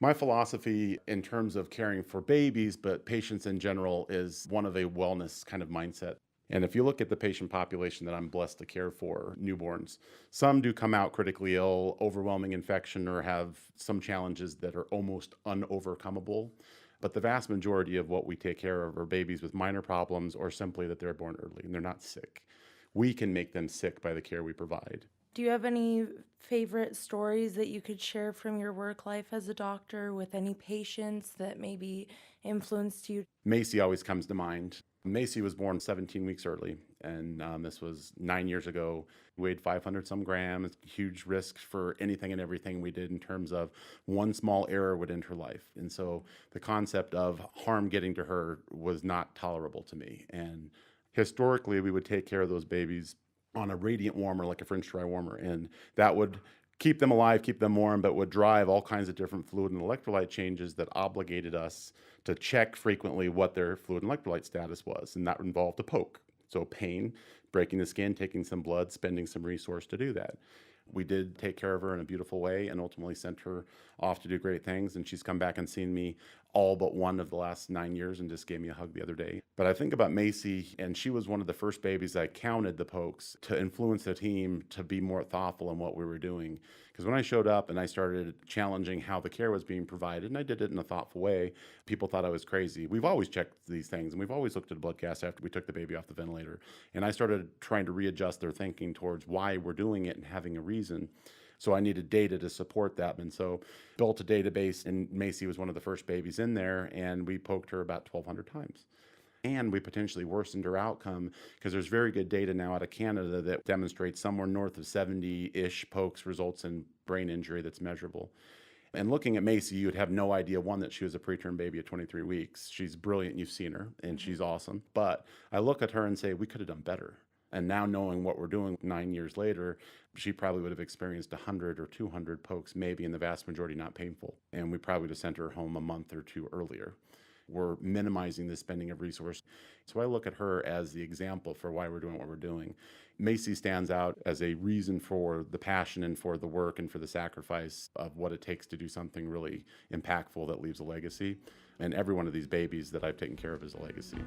My philosophy in terms of caring for babies, but patients in general, is one of a wellness kind of mindset. And if you look at the patient population that I'm blessed to care for, newborns, some do come out critically ill, overwhelming infection, or have some challenges that are almost unovercomable. But the vast majority of what we take care of are babies with minor problems or simply that they're born early and they're not sick. We can make them sick by the care we provide. Do you have any favorite stories that you could share from your work life as a doctor with any patients that maybe influenced you? Macy always comes to mind. Macy was born 17 weeks early, and this was 9 years ago. Weighed 500 some grams, huge risk for anything and everything we did in terms of one small error would end her life. And so the concept of harm getting to her was not tolerable to me. And historically, we would take care of those babies on a radiant warmer, like a French dry warmer, and that would keep them alive, keep them warm, but would drive all kinds of different fluid and electrolyte changes that obligated us to check frequently what their fluid and electrolyte status was. And that involved a poke. So pain, breaking the skin, taking some blood, spending some resource to do that. We did take care of her in a beautiful way and ultimately sent her off to do great things. And she's come back and seen me all but one of the last 9 years and just gave me a hug the other day. But I think about Macy, and she was one of the first babies I counted the pokes to influence the team to be more thoughtful in what we were doing. Because when I showed up and I started challenging how the care was being provided, and I did it in a thoughtful way, people thought I was crazy. We've always checked these things, and we've always looked at a blood gas after we took the baby off the ventilator. And I started trying to readjust their thinking towards why we're doing it and having a reason. So I needed data to support that. And so built a database, and Macy was one of the first babies in there, and we poked her about 1,200 times. And we potentially worsened her outcome because there's very good data now out of Canada that demonstrates somewhere north of 70-ish pokes results in brain injury that's measurable. And looking at Macy, you would have no idea, one, that she was a preterm baby at 23 weeks. She's brilliant. You've seen her, and she's awesome. But I look at her and say, we could have done better. And now knowing what we're doing 9 years later, she probably would have experienced 100 or 200 pokes, maybe, and the vast majority not painful. And we probably would have sent her home a month or two earlier. We're minimizing the spending of resources. So I look at her as the example for why we're doing what we're doing. Macy stands out as a reason for the passion and for the work and for the sacrifice of what it takes to do something really impactful that leaves a legacy. And every one of these babies that I've taken care of is a legacy.